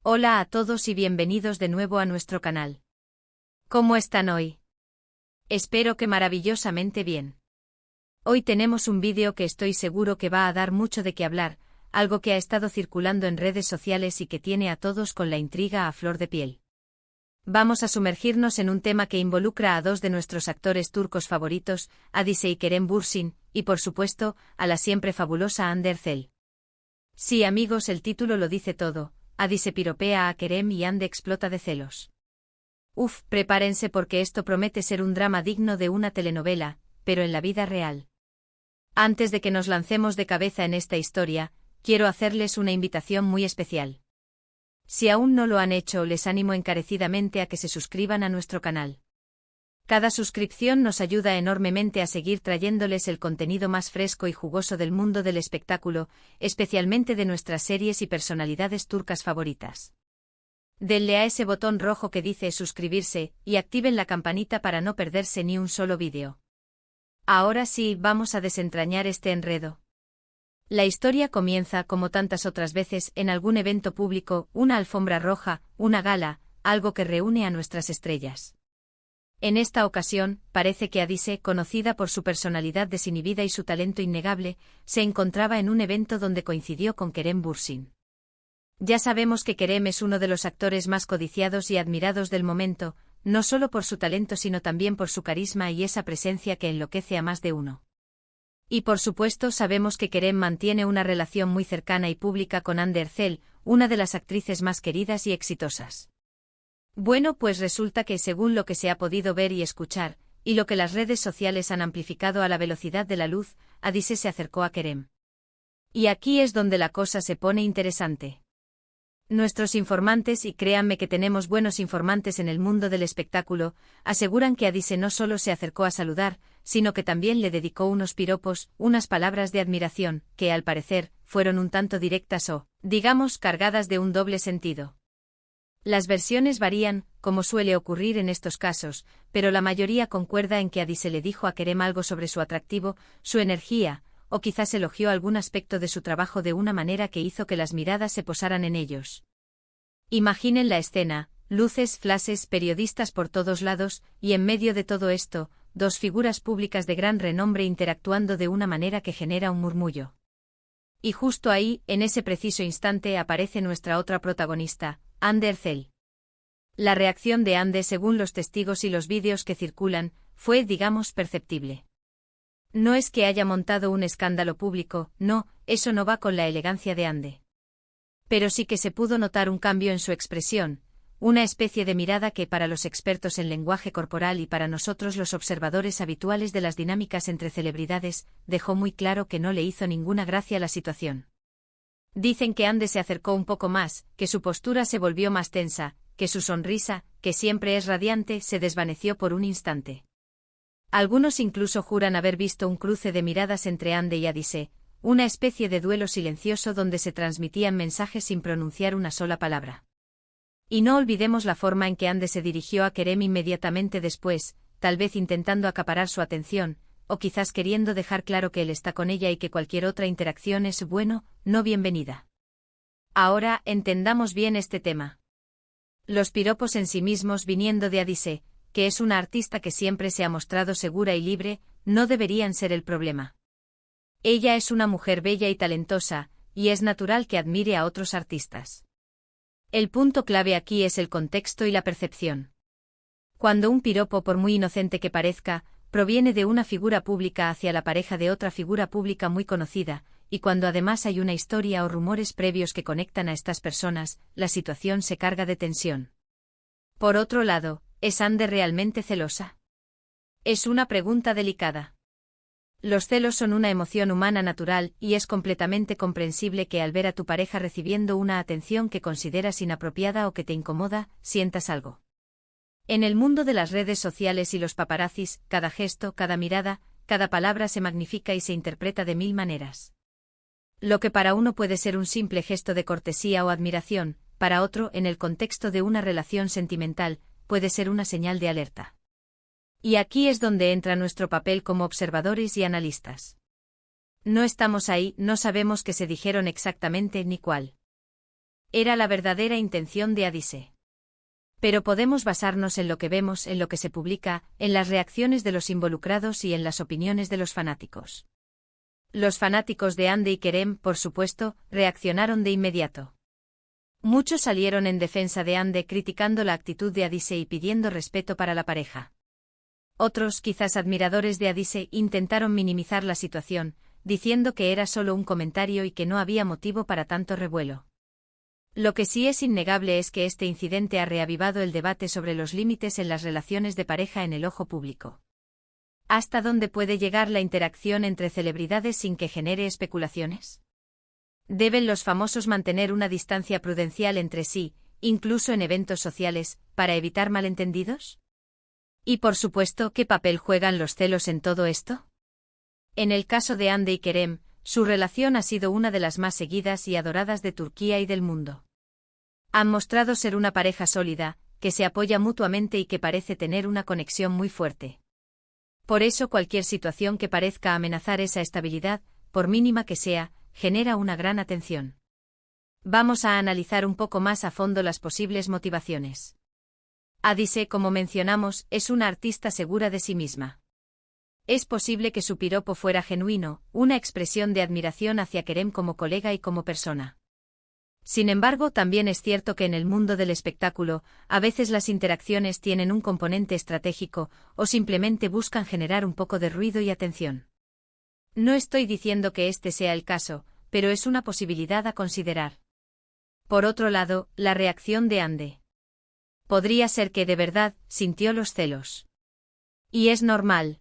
Hola a todos y bienvenidos de nuevo a nuestro canal. ¿Cómo están hoy? Espero que maravillosamente bien. Hoy tenemos un vídeo que estoy seguro que va a dar mucho de qué hablar, algo que ha estado circulando en redes sociales y que tiene a todos con la intriga a flor de piel. Vamos a sumergirnos en un tema que involucra a dos de nuestros actores turcos favoritos, Hadise y Kerem Bürsin, y por supuesto, a la siempre fabulosa Hande Erçel. Sí amigos, el título lo dice todo. Hadise piropea a Kerem y Hande explota de celos. Uf, prepárense porque esto promete ser un drama digno de una telenovela, pero en la vida real. Antes de que nos lancemos de cabeza en esta historia, quiero hacerles una invitación muy especial. Si aún no lo han hecho, les animo encarecidamente a que se suscriban a nuestro canal. Cada suscripción nos ayuda enormemente a seguir trayéndoles el contenido más fresco y jugoso del mundo del espectáculo, especialmente de nuestras series y personalidades turcas favoritas. Denle a ese botón rojo que dice suscribirse, y activen la campanita para no perderse ni un solo vídeo. Ahora sí, vamos a desentrañar este enredo. La historia comienza, como tantas otras veces, en algún evento público, una alfombra roja, una gala, algo que reúne a nuestras estrellas. En esta ocasión, parece que Hadise, conocida por su personalidad desinhibida y su talento innegable, se encontraba en un evento donde coincidió con Kerem Bürsin. Ya sabemos que Kerem es uno de los actores más codiciados y admirados del momento, no solo por su talento sino también por su carisma y esa presencia que enloquece a más de uno. Y por supuesto sabemos que Kerem mantiene una relación muy cercana y pública con Hande Erçel, una de las actrices más queridas y exitosas. Bueno, pues resulta que según lo que se ha podido ver y escuchar, y lo que las redes sociales han amplificado a la velocidad de la luz, Hadise se acercó a Kerem. Y aquí es donde la cosa se pone interesante. Nuestros informantes, y créanme que tenemos buenos informantes en el mundo del espectáculo, aseguran que Hadise no solo se acercó a saludar, sino que también le dedicó unos piropos, unas palabras de admiración, que al parecer, fueron un tanto directas o, digamos, cargadas de un doble sentido. Las versiones varían, como suele ocurrir en estos casos, pero la mayoría concuerda en que Hadise le dijo a Kerem algo sobre su atractivo, su energía, o quizás elogió algún aspecto de su trabajo de una manera que hizo que las miradas se posaran en ellos. Imaginen la escena, luces, flashes, periodistas por todos lados, y en medio de todo esto, dos figuras públicas de gran renombre interactuando de una manera que genera un murmullo. Y justo ahí, en ese preciso instante, aparece nuestra otra protagonista, Hande Erçel. La reacción de Hande, según los testigos y los vídeos que circulan, fue, digamos, perceptible. No es que haya montado un escándalo público, no, eso no va con la elegancia de Hande. Pero sí que se pudo notar un cambio en su expresión, una especie de mirada que para los expertos en lenguaje corporal y para nosotros los observadores habituales de las dinámicas entre celebridades, dejó muy claro que no le hizo ninguna gracia la situación. Dicen que Hande se acercó un poco más, que su postura se volvió más tensa, que su sonrisa, que siempre es radiante, se desvaneció por un instante. Algunos incluso juran haber visto un cruce de miradas entre Hande y Hadise, una especie de duelo silencioso donde se transmitían mensajes sin pronunciar una sola palabra. Y no olvidemos la forma en que Hande se dirigió a Kerem inmediatamente después, tal vez intentando acaparar su atención, o quizás queriendo dejar claro que él está con ella y que cualquier otra interacción es, bueno, no bienvenida. Ahora, entendamos bien este tema. Los piropos en sí mismos viniendo de Hadise, que es una artista que siempre se ha mostrado segura y libre, no deberían ser el problema. Ella es una mujer bella y talentosa, y es natural que admire a otros artistas. El punto clave aquí es el contexto y la percepción. Cuando un piropo, por muy inocente que parezca, proviene de una figura pública hacia la pareja de otra figura pública muy conocida, y cuando además hay una historia o rumores previos que conectan a estas personas, la situación se carga de tensión. Por otro lado, ¿es Hande realmente celosa? Es una pregunta delicada. Los celos son una emoción humana natural y es completamente comprensible que al ver a tu pareja recibiendo una atención que consideras inapropiada o que te incomoda, sientas algo. En el mundo de las redes sociales y los paparazzis, cada gesto, cada mirada, cada palabra se magnifica y se interpreta de mil maneras. Lo que para uno puede ser un simple gesto de cortesía o admiración, para otro, en el contexto de una relación sentimental, puede ser una señal de alerta. Y aquí es donde entra nuestro papel como observadores y analistas. No estamos ahí, no sabemos qué se dijeron exactamente ni cuál. Era la verdadera intención de Adise. Pero podemos basarnos en lo que vemos, en lo que se publica, en las reacciones de los involucrados y en las opiniones de los fanáticos. Los fanáticos de Hande y Kerem, por supuesto, reaccionaron de inmediato. Muchos salieron en defensa de Hande criticando la actitud de Adise y pidiendo respeto para la pareja. Otros, quizás admiradores de Adise, intentaron minimizar la situación, diciendo que era solo un comentario y que no había motivo para tanto revuelo. Lo que sí es innegable es que este incidente ha reavivado el debate sobre los límites en las relaciones de pareja en el ojo público. ¿Hasta dónde puede llegar la interacción entre celebridades sin que genere especulaciones? ¿Deben los famosos mantener una distancia prudencial entre sí, incluso en eventos sociales, para evitar malentendidos? Y por supuesto, ¿qué papel juegan los celos en todo esto? En el caso de Hande y Kerem, su relación ha sido una de las más seguidas y adoradas de Turquía y del mundo. Han mostrado ser una pareja sólida, que se apoya mutuamente y que parece tener una conexión muy fuerte. Por eso cualquier situación que parezca amenazar esa estabilidad, por mínima que sea, genera una gran atención. Vamos a analizar un poco más a fondo las posibles motivaciones. Adise, como mencionamos, es una artista segura de sí misma. Es posible que su piropo fuera genuino, una expresión de admiración hacia Kerem como colega y como persona. Sin embargo, también es cierto que en el mundo del espectáculo, a veces las interacciones tienen un componente estratégico, o simplemente buscan generar un poco de ruido y atención. No estoy diciendo que este sea el caso, pero es una posibilidad a considerar. Por otro lado, la reacción de Hande. Podría ser que de verdad sintió los celos. Y es normal.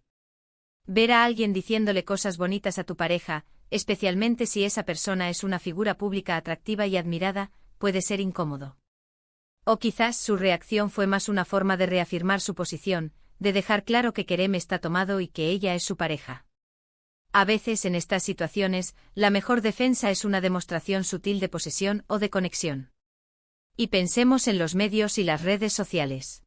Ver a alguien diciéndole cosas bonitas a tu pareja, especialmente si esa persona es una figura pública atractiva y admirada, puede ser incómodo. O quizás su reacción fue más una forma de reafirmar su posición, de dejar claro que Kerem está tomado y que ella es su pareja. A veces en estas situaciones, la mejor defensa es una demostración sutil de posesión o de conexión. Y pensemos en los medios y las redes sociales.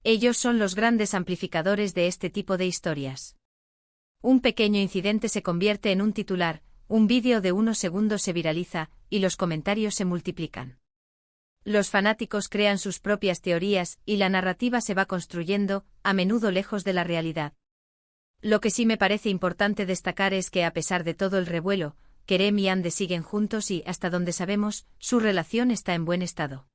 Ellos son los grandes amplificadores de este tipo de historias. Un pequeño incidente se convierte en un titular, un vídeo de unos segundos se viraliza, y los comentarios se multiplican. Los fanáticos crean sus propias teorías, y la narrativa se va construyendo, a menudo lejos de la realidad. Lo que sí me parece importante destacar es que a pesar de todo el revuelo, Kerem y Hande siguen juntos y, hasta donde sabemos, su relación está en buen estado.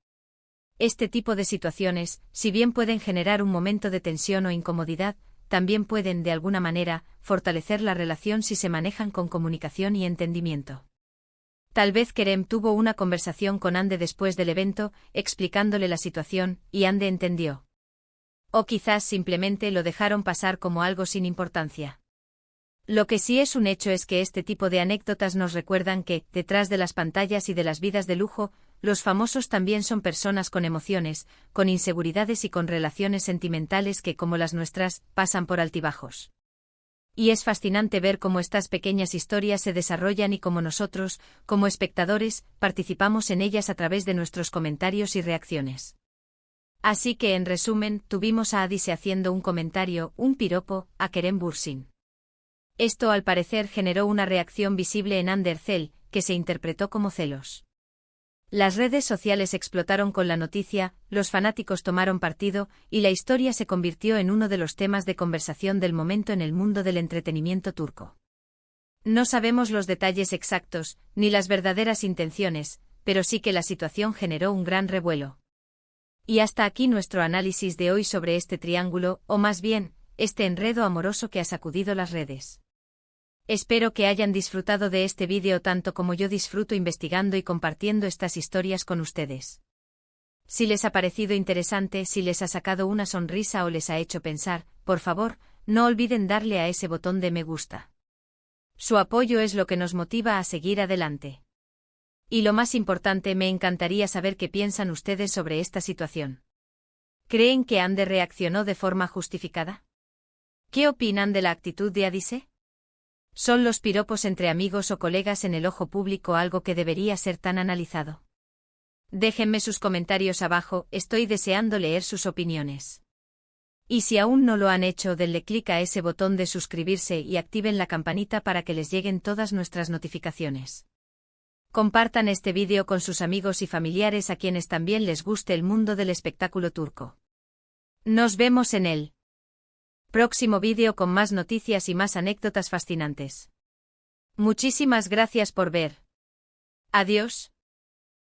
Este tipo de situaciones, si bien pueden generar un momento de tensión o incomodidad, también pueden, de alguna manera, fortalecer la relación si se manejan con comunicación y entendimiento. Tal vez Kerem tuvo una conversación con Hande después del evento, explicándole la situación, y Hande entendió. O quizás simplemente lo dejaron pasar como algo sin importancia. Lo que sí es un hecho es que este tipo de anécdotas nos recuerdan que, detrás de las pantallas y de las vidas de lujo, los famosos también son personas con emociones, con inseguridades y con relaciones sentimentales que, como las nuestras, pasan por altibajos. Y es fascinante ver cómo estas pequeñas historias se desarrollan y cómo nosotros, como espectadores, participamos en ellas a través de nuestros comentarios y reacciones. Así que, en resumen, tuvimos a Adise haciendo un comentario, un piropo, a Kerem Bürsin. Esto al parecer generó una reacción visible en Hande Erçel, que se interpretó como celos. Las redes sociales explotaron con la noticia, los fanáticos tomaron partido, y la historia se convirtió en uno de los temas de conversación del momento en el mundo del entretenimiento turco. No sabemos los detalles exactos, ni las verdaderas intenciones, pero sí que la situación generó un gran revuelo. Y hasta aquí nuestro análisis de hoy sobre este triángulo, o más bien, este enredo amoroso que ha sacudido las redes. Espero que hayan disfrutado de este vídeo tanto como yo disfruto investigando y compartiendo estas historias con ustedes. Si les ha parecido interesante, si les ha sacado una sonrisa o les ha hecho pensar, por favor, no olviden darle a ese botón de me gusta. Su apoyo es lo que nos motiva a seguir adelante. Y lo más importante, me encantaría saber qué piensan ustedes sobre esta situación. ¿Creen que Hande reaccionó de forma justificada? ¿Qué opinan de la actitud de Adise? ¿Son los piropos entre amigos o colegas en el ojo público algo que debería ser tan analizado? Déjenme sus comentarios abajo, estoy deseando leer sus opiniones. Y si aún no lo han hecho, denle clic a ese botón de suscribirse y activen la campanita para que les lleguen todas nuestras notificaciones. Compartan este vídeo con sus amigos y familiares a quienes también les guste el mundo del espectáculo turco. Nos vemos en el próximo vídeo con más noticias y más anécdotas fascinantes. Muchísimas gracias por ver. Adiós.